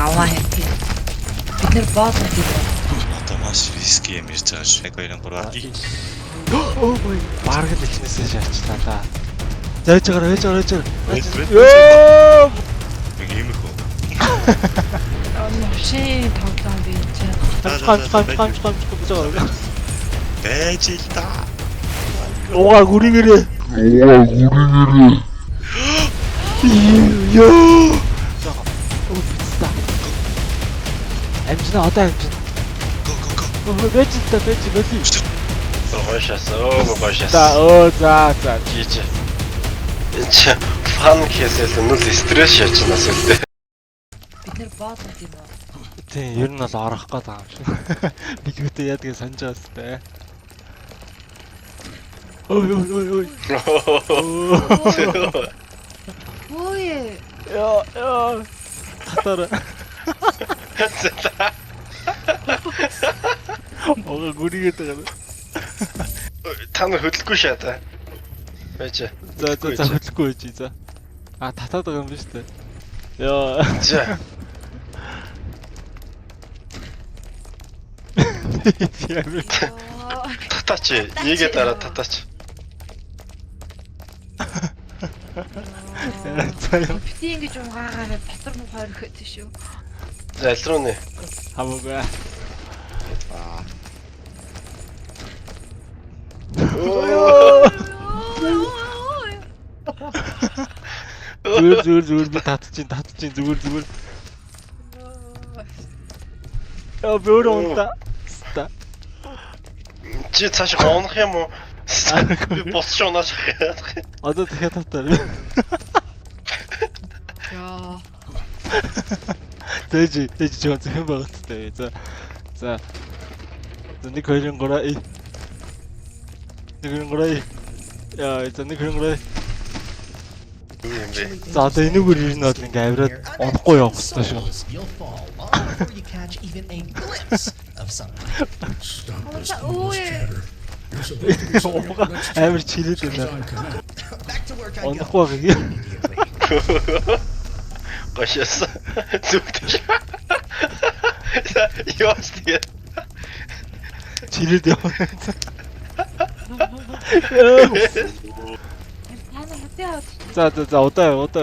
аваа юм тийм. Бид нэр боолоо тийм. Одоо маш риски юм ирж байгаа шүү. 1 2 3 Оо бой. Бараг л ичнээсээ шаарчлаа да. Зайж байгаа. Ёо! Нэг юм их үү? Машин тоглоом би чинь. Гамж бизаа. Байж л да. Ууга гүрийгэрээ. Ёо. Оо бицта. Амжина одоо амжина. Го. Бэж. Гошаас. За. Жиж. Эч фан хийсэл нүл стресс шаачнаас үлдээ. Бид нэр боолоо тийм үү. Тийм, ер нь бол орох гээд байгаа юм шиг. Нэг үедээ яадгийг санаж байгаас тээ. Ой. Ой. Яа. Татара. Ого гүрийгээд байгаа. Та нар хөдөлгөө шаата. Байж. За хөдлөхгүй байж за. Татаад байгаа юм биш үү? Яа. За. Татаач. Ийгээ дараа татаач. Бити ингэж угаагаад дотор нь хойрох гэдэг шүү. За аль руу нэ? Хамаагүй. Зүгээр би татчих зүгээр. Яа бөөр унта. Чи цааш гоонох юм уу? Би босч унаач. Одоо дахиад татаа. Яа. Тэжи жоо зэхэн багт тээ. За. 1 2 3 Яа, за 1 2 3 За одоо энэгээр ер нь бол ингээ авираад унахгүй явах хэрэгтэй шүү. Авир чирээд байна. Унахгүй гэх юм. Гошаас. Зүгтэж. Яас тэгээ. Чирээд яваа. За удаа явж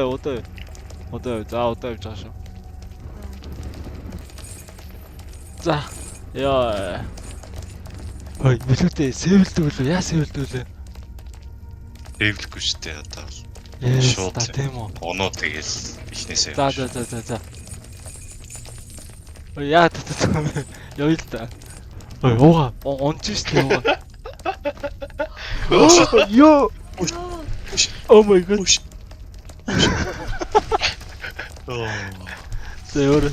байгаа шүү. За. Яа. Хөөе, билүүтэй сэвэлдүүлээ. Яа сэвэлдүүлээ? Дэвлэхгүй шүү дээ одоо. Шууд тийм үү. Оноо тэгэл ихнээсээ. За. Ой яа татсан. Явъя л да. Ой ууга онч шүү дээ. Ёо. Oh my god. Зөөр.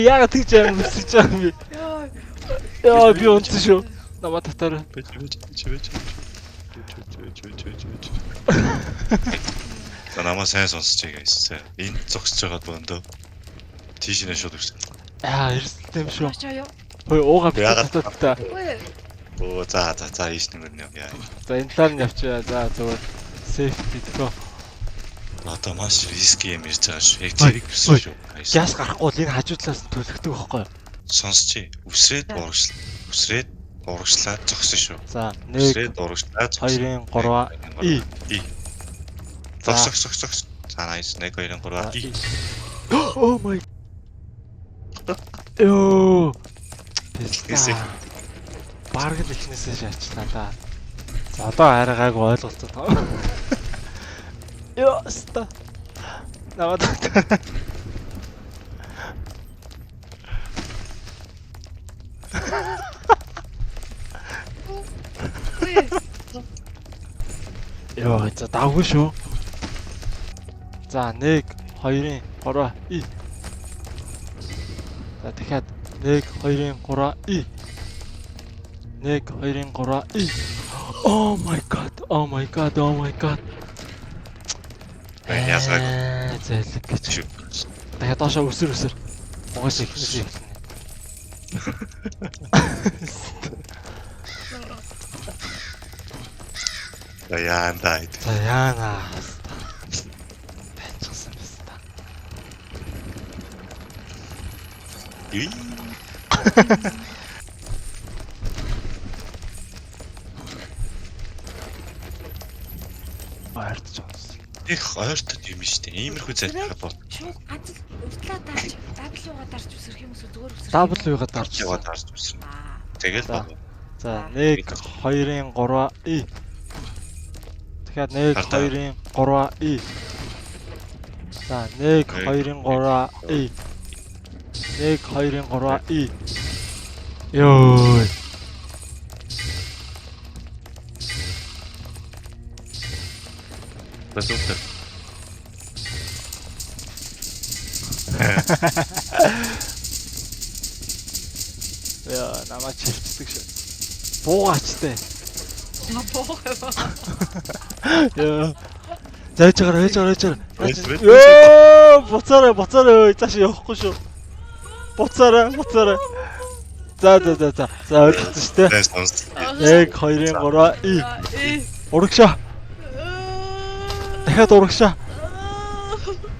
Яа тийч юм би. Яа би онц шүү. Намаа татаар. За намаа сайн сонсож байгаа юм. Энд зогсож байгаа бөөндөө. Тийш нэ шууд өгсөн. Эрсдэлтэй юм шүү. Ой ууга би татаа. Оо за ийш нэмэр юм яа. За энэ талаар нь явчаа. За зүгээр сейфти тгөө. Одоо маш риски юм ирж байгаа шүү. Яг зэрэг гэсэн шүү. Газ гарахгүй л энэ хажуудлаас төлөгдөг байхгүй юу? Сонсчи. Үсрээд урагшлаад зогсон шүү. За 1 урагшлаад 2 3 и. Зогсох. За nice 1 2 3 и. Oh my. Ёо. Бараг л ичнээсээ шаарчлаа да. За одоо арайгааг ойлголцоо таа. Ёо ста. Наваад. Ёо за давгүй шүү. За 1 2 3 и. За дахиад 1 2 3 и. 1 2 3 и. Oh my god. Ясаг. Зэлэг гэж. Дахиад доошоо өсөр. Угаас ихнээс ихнэ. За яана. Үй. Баяртаж байгаа. Их ойртод юм штэ. Иймэрхүү зайлхаад бол Шууд ганц урдлаа дарж, W-га дарж үсрэх юм уу зүгээр үсрэх. W-га дарж. яваад харж үзсэн. Аа. Тэгэл За. баг. За 1 2-ын 3 И. Тэгэхээр 1 Хардаа. 2-ын 3 И. За 1 2-ын 3 И. 1 2-ын 3 И. Йоо. Босоо. Яа, намайг чилчдэг шээ. Буугаач тээ. Яа. Зайж байгаа. Ёо, буцаарай. Цааш явахгүй шүү. Буцаарай. За. За ойлгосон шүү дээ. Тэс сонс. 1 2-ын 3 И. Урагшаа. Дахиад урагшаа.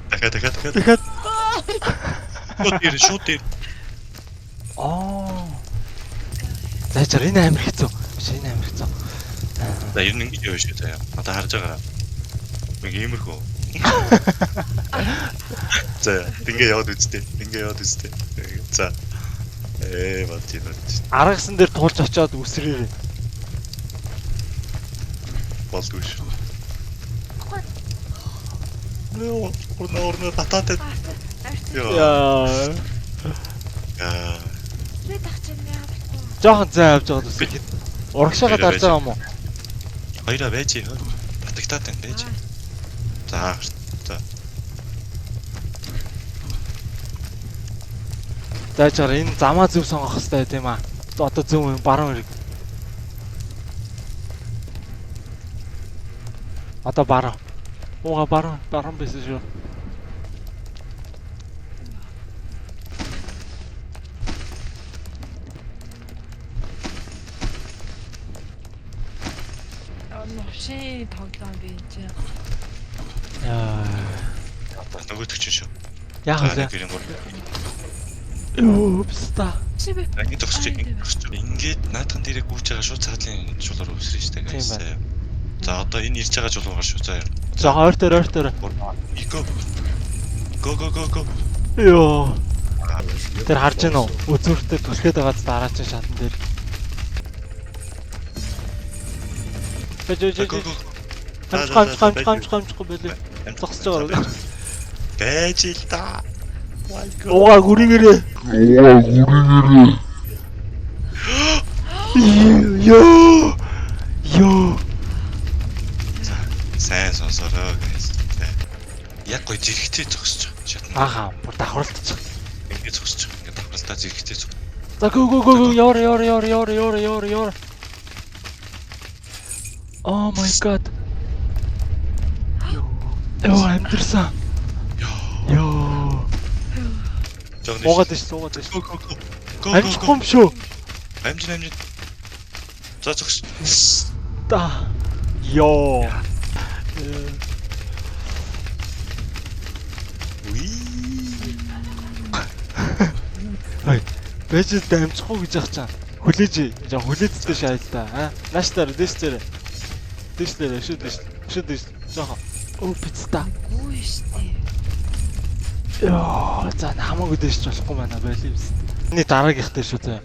Дахиад. Шууд дээр. Аа. Зайж байгаа энэ амар хэцүү. Энэ амар хэцүү. За ер нь ингэж явж шүү заяа. Одоо харж байгаа. Нэг иймэрхүү. За, ингээ яваад үзтээ. За. Батин. Аргасан дээр туулж очиод үсрээрээ. Болдгүй шүү. Нөө, орно татаад. Яа. Бид ахчих юм яа. Жохон зай авч байгаа үсрээ. Урагшаага дарж байгаа юм уу? Хоёроо байж. Батагтаад байна байж. За. Зайчаар энэ замаа зөв сонгох хэрэгтэй байт юм аа. Одоо зөв юм баруун хэрэг. Одоо баруун. Ууга баруун байсан шүү. Новшин тоглоом би энэ чинь. Яа. Нөгөөдөг чинь шүү. Яг үлээ. гэрэн гол. Өөпста. Чибэ. Ингэ төгсчих. Ингээд наадхан дээрээ гүйж байгаа шууд цаадлын жуулаар өсрөн штэ guys. За одоо энэ ирж байгаа жуулгаар шүү заяа. За ойр дээр. Го. Йоо. Тэр харж гэнэ үү? Үзүүртээ түлхээд байгааз дараа чинь шатан дээр. Жоо. Хамчгүй байлээ. Зогсож байгаа. Байж л да. Ууга гүрийгээрээ. Йоо. Сайн сонсороо guys. Яг гой зэрэгтэй зогсож байгаа. Шатна. Ааха, бүр давхарлаж. Ингэ зогсож байгаа. Ингэ давхралтаа зэрэгтэй зог. За го яваа. Oh my god. Йоо, амдэрсэн. Йоо. Суугаад иш. Го. Амжихгүй юм шүү. Амжин. За зогс. Та. Йоо. Ой. Бэжэд амжихгүй гэж яах чам. Хүлээж. Жаа хүлээдтэй шайл та. Наштар дэшчээр. Шүдэш. Жаа. Оо пицта. Гүү штэ. Яа, за хамаагүй дэшч болохгүй байна байли юм. Эний дараагийнхтай шүү заа.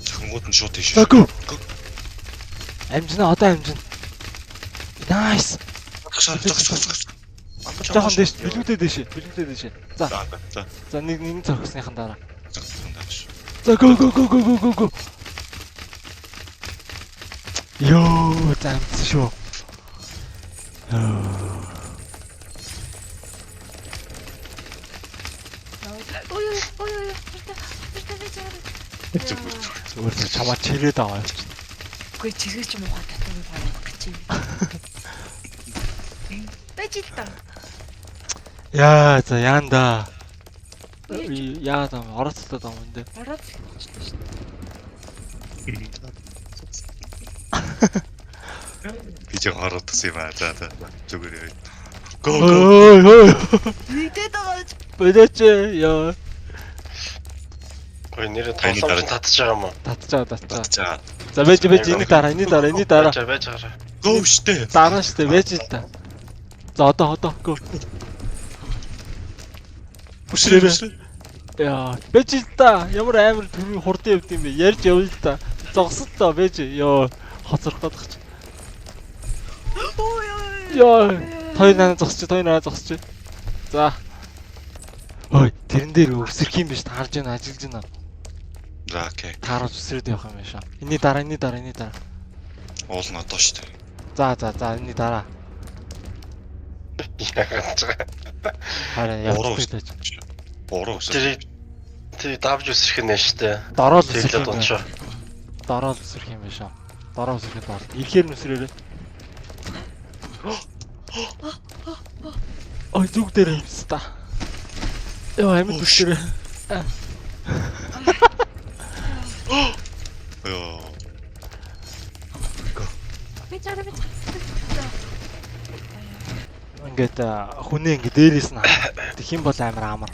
Зөвхөнгүүд нь шууд тийш. За го. Амжина одоо. Nice. Зогс. Жохон дэш, билүүдээ дэш. За. За нэг зогсныхан дараа. За го. Йоо, замц шүү. Ой. Зүгээр чамаа чирээд аваа явчих. Үгүй чиргэж юм уу татвар гарах гэж юм. Байж л та. Яа, за яанда. Яа даа, орооцлоо даа юм дэ. Ороод болчихлоо шүү дээ. Би ч харагдсан юм аа. За зүгээр. Го. Ой. Үйдээд байгаа. Бэлээч яа. Ой нэрээ тоглоомч татчих байгаа юм уу? Татчихаа. За. За байж энийг дараа. Байж гараа. Гоо штэ. Дараа штэ байж л та. За одоо гоо. Өсрөө. Яа, байж л та. Ямар амар төрний хурдан явд юм бэ? Ярьж явна л та. Зогсол та байж. Йоо, хоцрох гэдэг чи. Йоо, тойнаа зогсож. За. Ой, тэрэн дээр өсрөх юм биш таарж байна, ажиллаж байна. За окей. Тааруулж өсрөөд явах юм биш. Эний дараа. Уул нь одоо штэ. За, эний дараа. Яагаад ч. Хараа явчихлаа. Бороо өсрөө. Тэр давж өсрөх нь штэ. Дороо л өсрөх Тэглээд юм. уншаа. Дороо л өсрөх юм биш. Дороо өсрөхөд бол. Ихээр нүсрээрээ. Ой, зүг дээр юм ста. Яа, амьд өсрөө. Йоо. Бичаараа. Ингээд хүнээ ингээд дээрээс нь тэгэх юм бол амар.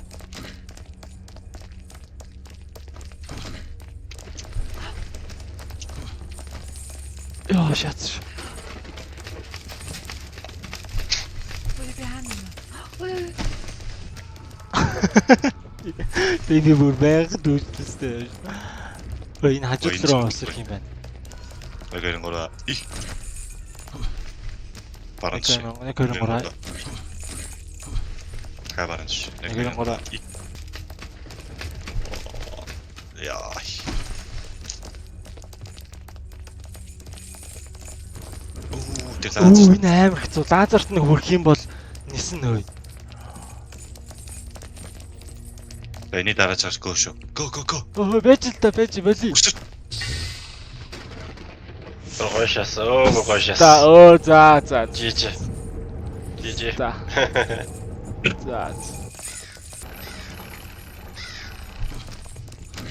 Яа, шатс. Ой би хаана. Ой. Тэний бүр байгаад үүсчихсэн. Ой, энэ хажууд руу өсрөх юм байна. Нэгэн гора. Баранч. Нэгэн гора. Баранч. Нэгэн гора. Яа. Тэр Оо, лазер. энэ амар хэцүү. Лазерт нэг хүрх юм бол нисэн нөө. Эний дараа чаас гоо шүү. Го. Оо, байж л та, байж боли. Гойшаас. За. Жиж. За.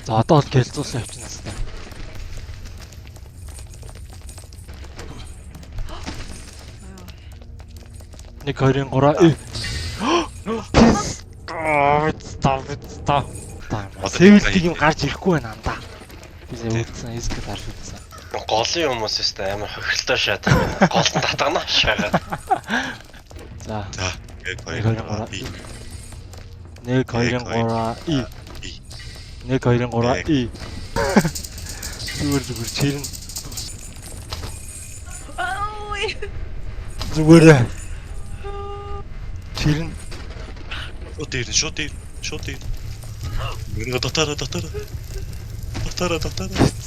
За, одоо бол гэлзүүлсэн явчихна тест. Нэг 23. Став. Сэвэлтийг юм гарч ирэхгүй байна андаа. Бисээ үлдсэн, эсгэд харж үлдсэн. Голын хүмүүс өстэй амар хохиролтой шатах байна. Голд татгана шагаад. За. Нэг 2-3. Зүгээр чирэн. Ой. Зүгээр. Чирэн. Шот дээр. Мөрөө дотор.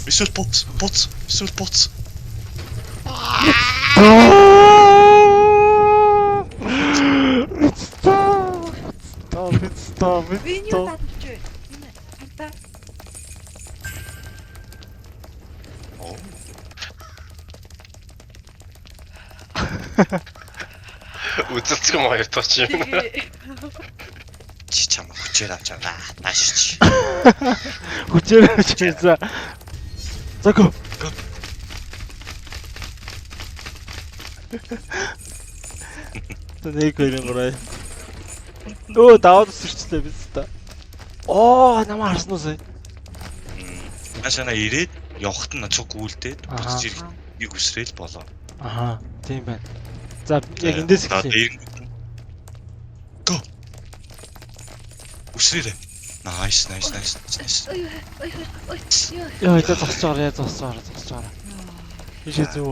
Эсвэл боц. Stop. Би юу татчих вэ? Энэ хантаа. Үзэлцэх юм хоёр тооч юм. Чи чамаа хүчээр авч аваа. Наашич. Хүчээр за. За го. Нэг 2-3. Оо, даваад өсөрчлээ биз та. Оо, намаа харсан уу сая? Ашана ирээд явахт нь цуг үлдээд Аха. буцаж ирэх нэг үсрээл болоо. Аха, тийм байна. За, яг эндээс эхлэе. Го. Үсрээрээ. Nice. Ой. Яа, это зогсож байгаа. Биш зүг.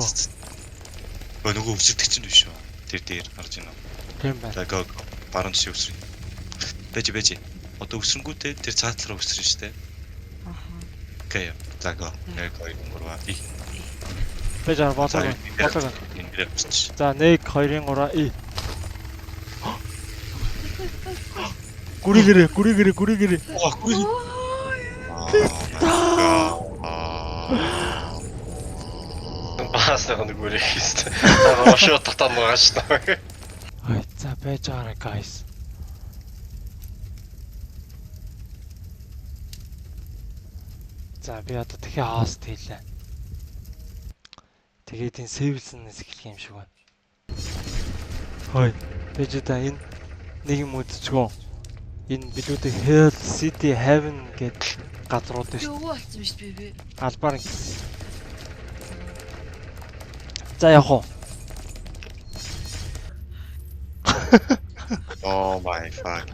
Өө нөгөө үсэрдэг чинь биш үү? Тэр дээр гарч байна. Тийм байна. За го. Баруун шиг үсрэн. Бэж. Одоо үсрэнгүүтээ тэр цаатлараа үсрэн штэ. Окей. За го. 1 2 3. Бэж боцоо. Эндээ үсч. За, 1 2 3. Гүригэрэ. Оо, гүрий. Баас нэг үрэх хэвчээ. Аа ошоо татан байгаа шүү дээ. Ой, за байж байгаарай, guys. За, би одоо дахиад хост хийлээ. Тэгээд энэ сэвэлснээс эхлэх юм шиг байна. Хой, байж та энэ нэг юм үзчихгөө. Энэ билүүдээ Hell City Heaven гэдэг газрууд шүү. Юу болсон биш би. Албаар ингэсэн. За явах уу? Oh my fuck.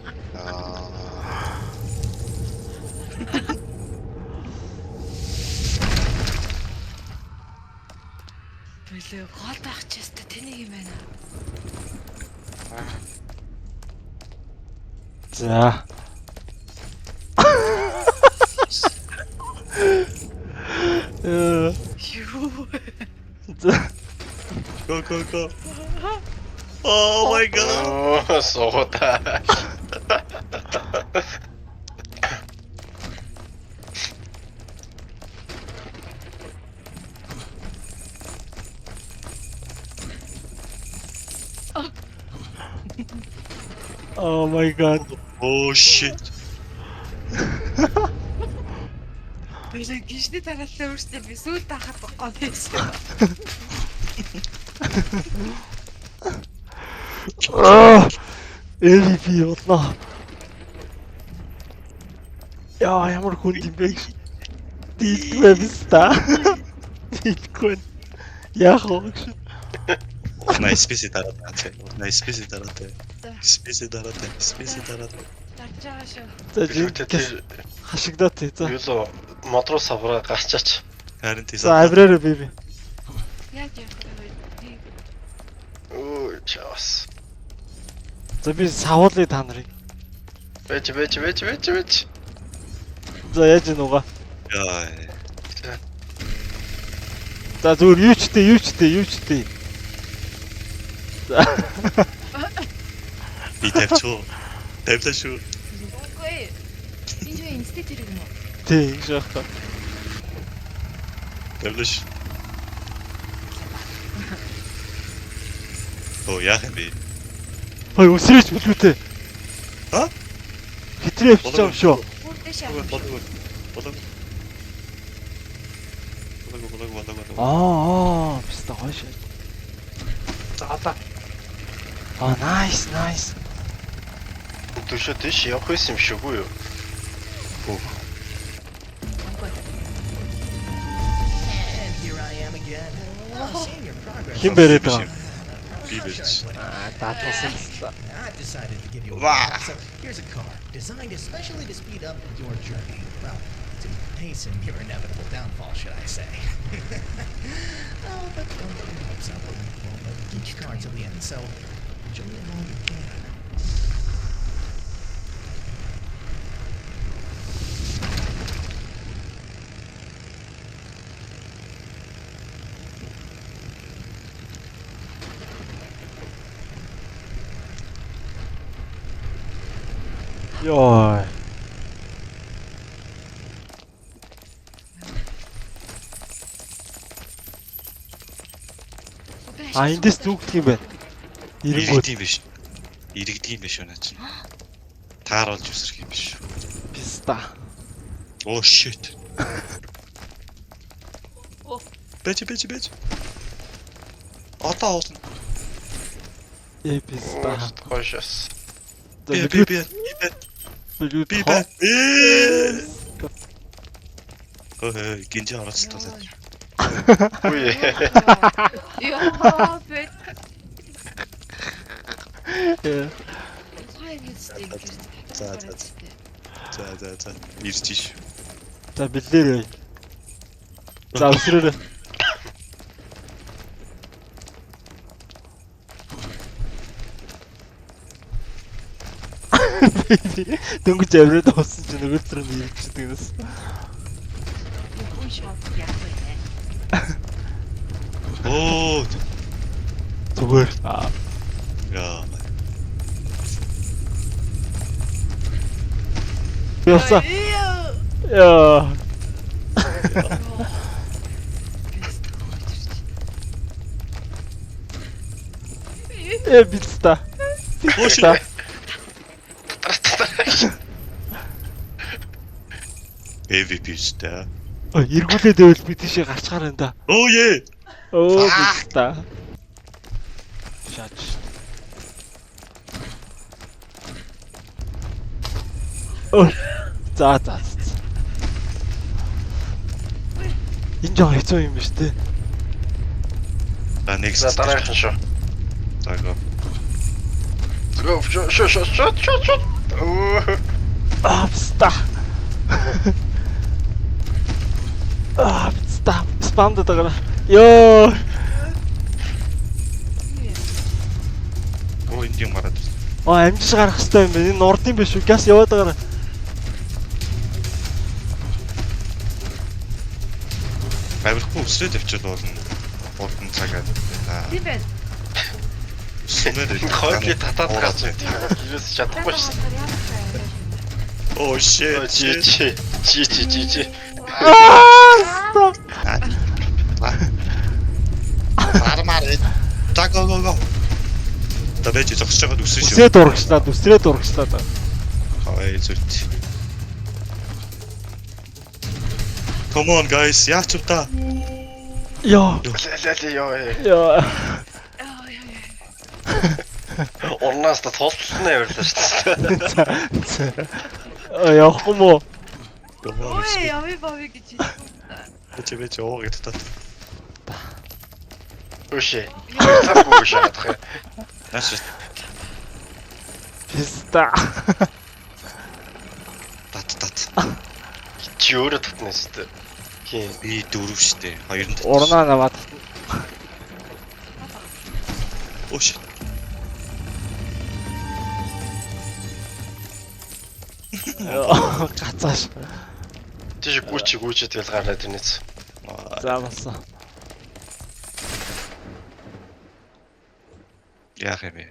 Билээ гол байх ч яста тэнийг юм байна. За. Юу. За. Go. Oh my god. Оо суута. Oh my god. Oh shit. Билээ гişний тараалаа өөртөө би сүүл тахад гоо байсан. MVP боллоо. Яа, ямар хүн юм бэ? Дийдгүй биста. Дийдгүй. Яах вэ? Спеси дараатай. Спеси дараатай. Дарж байгаа шүү. За жинкээс хашигдаад тий. За. Юу л модруу савраа гарчаач. Харин тийм. За авраарай беби. Яаж явах вэ? Оо чаас. За би савуулъя та нарыг. Вэж. За яаж нугаа. Яа. За зүгээр юу ч тий. За. Би тавьчихо. Тавьлаа шүү. Үгүй. Энэ юу институт хэрэг юм уу? Тий, ингэ шахта. Тавьлаа шүү. Оо яах юм бэ? Хой өсрөөч билүүтэй. Ха? Хитрээ явчих юм шүү. Бүр дэшээ. Болоо. Биста хойш. За. Nice. Түшөө тийш явах байсан юм шиг үү? Хин бэрээд байгаа. Би бэлч. Даатсан л та. I've decided to give you a Wow. So here's a car designed especially to speed up your journey. Well, to hasten your inevitable downfall, should I say? Oh, but don't get your hopes up. We'll get your car until the end, so enjoy it while you can. Йой. Эндээс зүгдэх юм байна. Ирэнгүүт Иргэдэг юм биш өнөө чинь. Тааруулж өсрөх юм биш. биста. Oh shit. Оо. Бэж. Одоо олно. Биста. Хойшос. Би. Билүү. Ой, гинж оролцлоо. Үе. Яа, бэт. Хай гэстэй. За. Ирж иш. За бэлээрэй. За өсрөөрэй. Дөнгөж авраад авсан чинь нөгөө төрөнд ирчихдэг нас. Үгүй шат яах вэ? Оо. Зүгээр. Яа. Яса. Яа. Биста. Oh shit. MVP-стэй. Эргүүлээд байвал би тийшээ гарчгаар энэ да. Oh yeah. Биста. Шаач. За. Энэ жоо хэцүү юм биш үү? За next. За дараагийн шүү. За го. Go shot. Апста. Апста. Спамд дагара. Ёо. Оо энд юм гараад. Амжиж гарах хэрэгтэй юм байна. Энэ урд юм биш үү? Газ яваад байгаа. Авирахгүй өсрөөд явчихвал болно. Урдан цагаад. Тийм байна. Койки татаад гарч ирсэн. Юус чадахгүй ш. Oh shit. Чи. Армаар. За го. Тэвэж зогсож байгаад үсэн шүү. Үсрээд урагшлаад. Хай зүт. Come on guys, яач вэ та? Ёо. Ёо. Орнаас та тусалсан яварлаа шүү дээ. Явахгүй мó. Ой, яви бави гэж. Бэж оо гэдэг та. Үшээ. Таагүй шаадах. Наш Писта. тат. Чи өөрөө татнаас шүү дээ. Хин Би 4 штэ. 2 нь. Урнаа наваад. Oh shit. Гацааш. тийш гүйч тэгэл гараад ирнэс. За болсон. Яах юм бэ?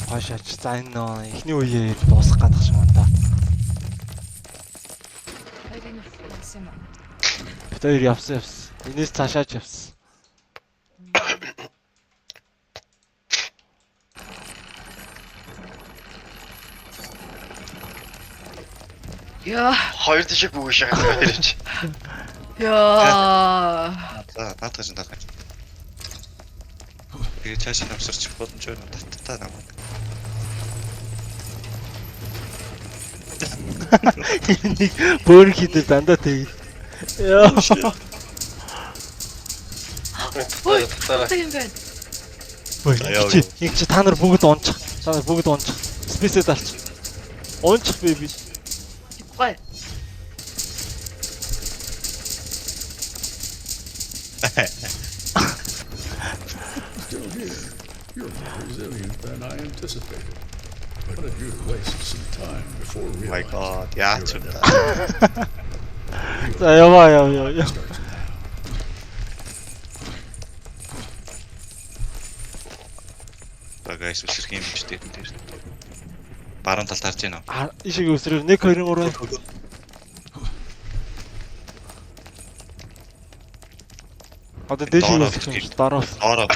Хашаач за энэ нөө эхний үеэр дуусах гадах шиг байна да. Бид хоёр явсан. Энэс цаашаач явсан. Яа. Хоёр тийш гүйч шахаад ирж. Яа. За наатаж. Би чааш намсарч бодож байна. Таттаа намаа. Нэг бөөр хийдэ дандаа тэгээд. Яа. Ой, Тараа. тийм байна. Ийг чи та нар бүгд унчих. Спейсээ дарч. Унчих бэби. Гой. Still here. You're more resilient than I anticipated. But you've wasted some time before Oh my realizing god, яач вэ? За яваа. Багаас үсрэх юм ч дээ тэр. Баруун талд харж байна уу? Ишиг өсрөв 1 2 3. Одоо дээш үсрэх юм дараа. Ороо.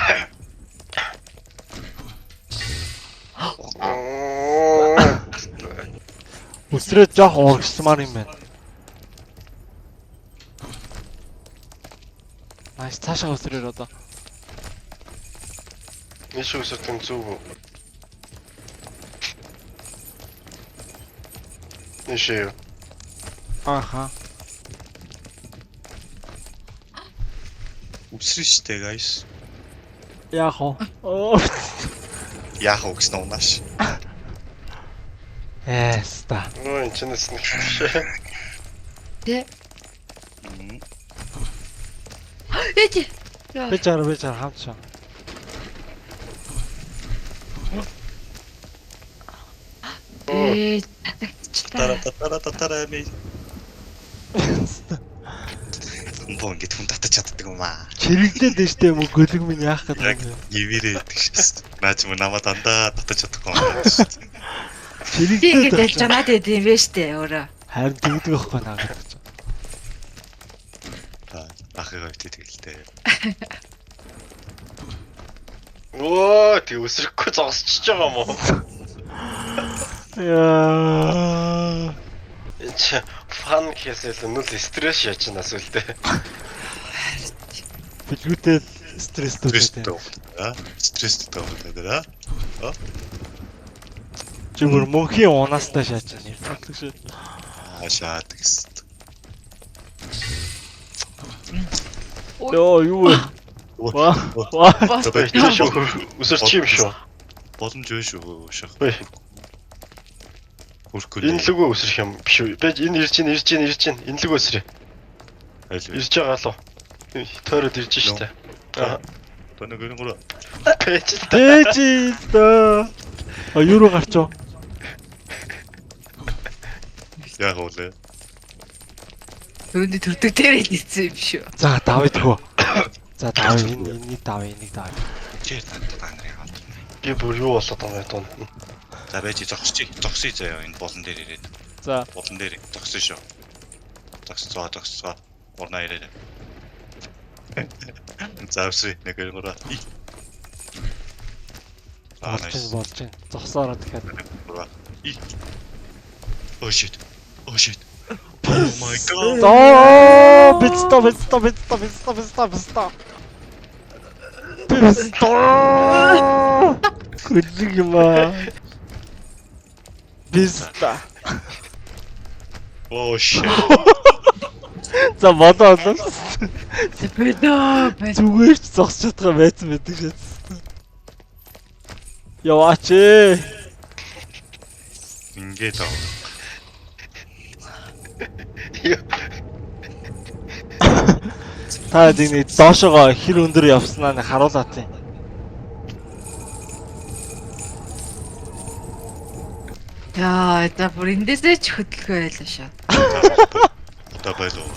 Өсрөөд жоох урагшмаар юм байна. Найс цаашаа өсрөөр одоо. Иш үсэх юм зүг. Ишээ. Аха. Үсрэн штэ guys. Яах вэ? Яах вэ гэсэн унааш. Эста. Ой, чинээс нэг шүү. Тэ. Эти. Би чар хамчаа. Татара ми. Бон гэт хүн татаж чаддаг юм аа. Чирэгдээд нь штэ мө гөлөг минь яах гэдэг юм. Ивэрээ гэдэг шээс. Наач мө намаа дандаа татаж чадахгүй юм. Чирэгдээд Тэгэл чанаад идэм бэ штэ өөрөө. харин тэгдэг байхгүй наа гэж. Ахыгаа битээ тэгэлтэй. Оо, тэг өсрөхгүй зогсчихж байгаа юм уу? Яа. Чи фан хийсэл нүл стресс яачнаас үлдээ. Билгүүтэй Стресс төгөөтэй. Стресс төгөөтэй. Чи бүр мөнхийн унаастай шааж байна. Ашаад гэсэн. Йоо юу вэ? Ваа. Тийш үсэрч юм шүү. Боломж вэ шүү. Шах. Ой. Хүрхгүй. Энэ лүгөө үсрэх юм биш үү? Бэж энэ ирж чинь. Энэ лүгөө үсрээ. Айл вэ? Ирж байгаа лу. Тойроод ирж штэ. Аа. Тоног гэрэн гураа. Бэж. Дэжиста. А юу руу гарчоо? Яг үлээ. Өөний төрдөг дээр хэлсэн юм шүү. За давъя тгөө. За давъя энийг давъя. Чи та нарын аваад. Би бүр юу болоод байгаа юм дунд. За байж зогсчих. Зогсъё заяа энэ болон дээр ирээд. За Болон дээр зогсон шүү. Зогсцоо. Урнаа ирээд. За авсрий нэг гэрэн гураа. болж байна. Зогсоороо дахиад. Oh shit. Oh my god. Оо, битста. Гүлэг юм аа. Битста. Oh shit. За бодоо. Бэдэ. Зүгээр ч зогсож чадгаа байсан байдаг шээ. Яваач ээ. Ингээд аа. Та диний доошогоо хэр өндөр явснаа нэг харуулаа тийм. Яа, за бүр эндээсээ ч хөдөлгөө байлаа шаа. Та байлоо.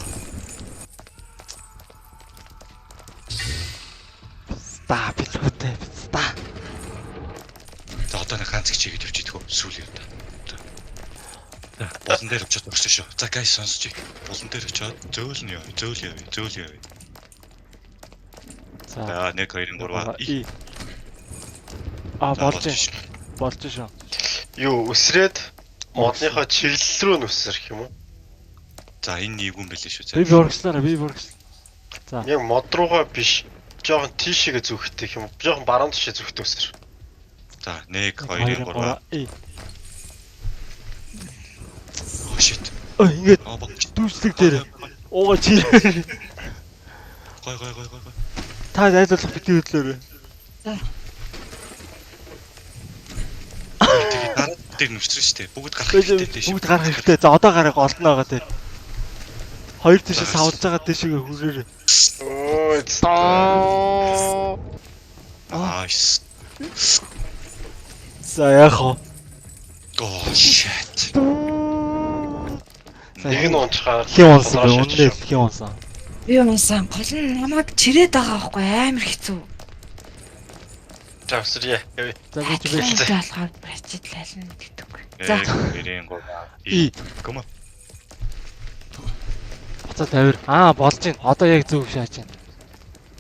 Ста билгүүтэй. Ста. За одоо нэг ганц чигээ тавьчих идэх үү? Сүүл юм да. Болон дээр очиод өгсөн шүү. За guys сонсчих. Болон дээр очиод зөөл явъя. За 1 2 3 А болж шүү. Юу үсрээд модныхоо чиглэл рүү нүсрэх юм уу? За энэ нийгүүн байлээ шүү. Би боргослоо. За. Яг мод руугаа биш. Жохон тийшээгээ зүгтэх юм. Жохон баруун тишээ зүгтэх үсэр. За 1 2 3. Oh shit. Ой ингээд Аа баг. дүүслэг дээр. Ууга чи. Гой. Та найзуулах битгий хөдлөөрэй. Тэгээ дараа дээр нүчрэн штэ. Бүгд гарах хэрэгтэй тийш. Бүгд гарах хэрэгтэй. За одоо гарах олдно байгаа дээр. Хоёр тишээ савлж байгаа тишээгээ хүрээрэй. Оо. Nice. За яах вэ? Oh shit. Нэг нь унцхаар. Хин унсан. Би унсан. Гол нь намайг чирээд байгаа байхгүй амар хэцүү. Тавсрия. За би ч биш. Болохоор прочитлална гэдэг. За. 1 2 3. Come on. Буцаад авир. Болж байна. Одоо яг зөв шааж байна.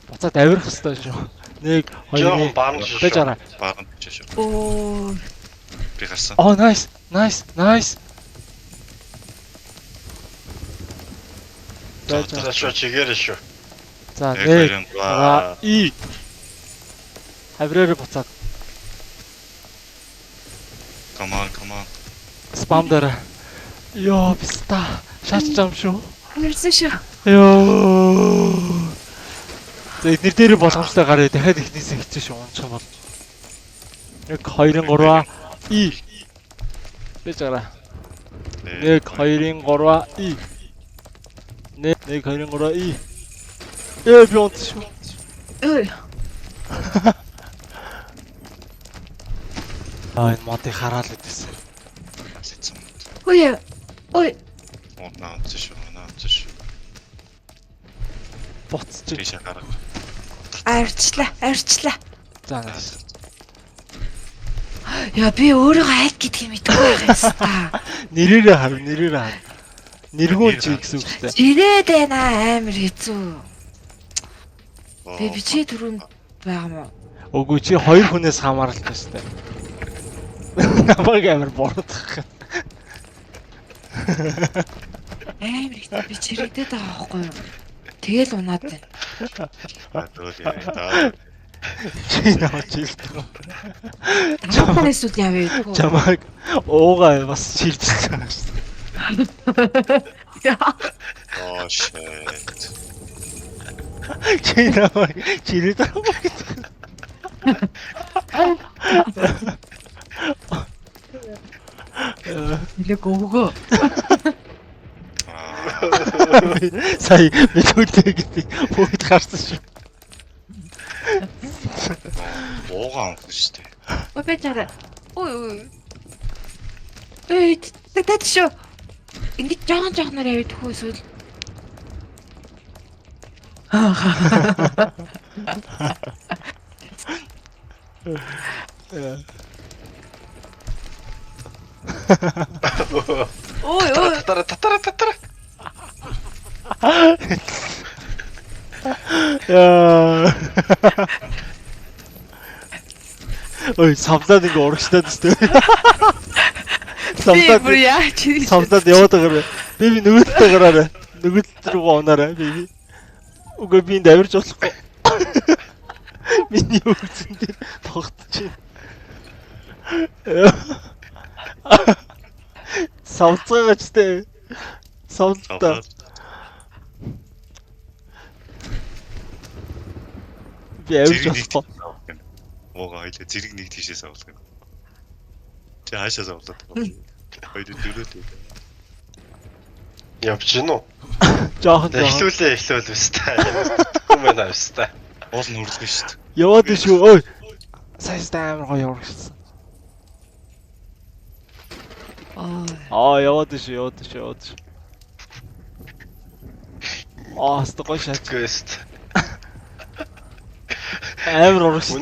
Буцаад авирах хэрэгтэй шүү. 1 2 Жохон баан шүү. Бэж араа. Баахан биш шүү. Оо. Би гарсан. Oh nice. За шо чигээрээ шүү. За 1 1 2 3. Авираар буцаад. Come on. Спам дээр. Йоо биста. Шаач жам шүү. Ирсэн шүү. Йоо. За эднэр дээр болгоомжтой гараа дахиад ихнээсээ хэцүү шүү унчих бол. 1 2 3 Бэж араа. 1 2 3 1 2 3 би унт шүү. Ой. Энэ модыг хараад л идэсэн. Ой. Наамц шүү. Буцчих. Тийш гараа. Арчлаа. За. Яа би өөрийгөө айд гэдгийг мэдэхгүй байх юм та. Нэрээрээ хар. Нэргүүн чи гэсэн үг шүү дээ. Чирээд байна амар хэцүү. Би чи түрүүнд байгаа мó. Үгүй чи хоёр хүнээс хамааралтай шүү дээ. Намайг амар бордох. Амар хэцүү би чирээдээд байгаа байхгүй юу? Тэгэл унаад байна. Аа Чи навч хэлдэг. Чамаа эсвэл явъя гэх үү? Чамайг уугаа бас шилжиж байгаа шүү. Oh shit. Чи навч чирээд байгаа гэж. Нилэг өвгөө. Сая мэдүүлээ гэдэг бүгд гарсан шүү. Уугаа амх шүү дээ. Ой бачаараа. Ой. Эй, тэт шүү. Ингээд жоохон явъя гэх үү эсвэл. Ой. Татара. Яа. Ой, самдаад ингээ урагшдаад өстэй. Бүр яа чи. Самдаад яваад байгаа. Би нөгөөдтэй гараарай. Нөгөөд рүү унаарай би. Үгүй би энд авирч болохгүй. Миний өгсөн дээр тогтчих. Самцаагачтай. Самтаа. Би авирч болохгүй. Уугаа хоёлаа зэрэг нэг тийшээ савлах юм. Чи хаашаа савлаад байгаа. Хоёул дөрөөд. Явж гин үү? Жохон. Эхлүүлээ өстэй. Тэгэхгүй байна өстэй. Уул нь үргэлж шүү дээ. Яваад шүү. Ой. Сайстай амар гоё явагдсан. Яваад шүү. Стогой шат. Гөст. Амар урагшсан.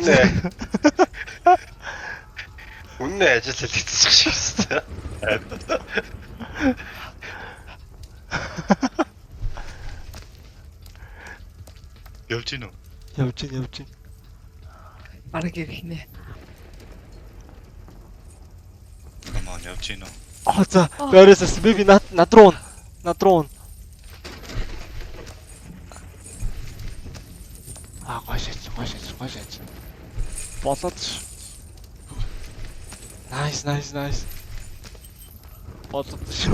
Үнэ ажил хийчих шиг өстэй. Явж гин үү? Явж гин. Бараг ирхнэ. Камон явж гин үү? За, байрасаас би над руу. Гошаач. Болоод ш. Nice. Болоод ш.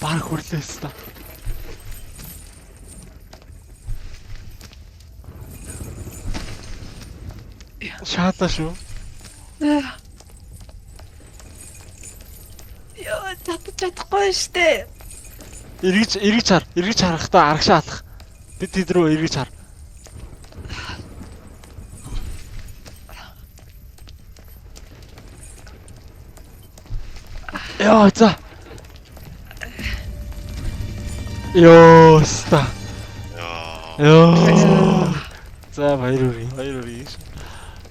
Баг хүрлээс та. Шаата шүү. Яа, чадахгүй штэ. Эргэж харахтаа арагшаа алах. Бид тэд рүү эргэж хар. Яа, за. Ёо, ста. Ёо. За баяр үрий.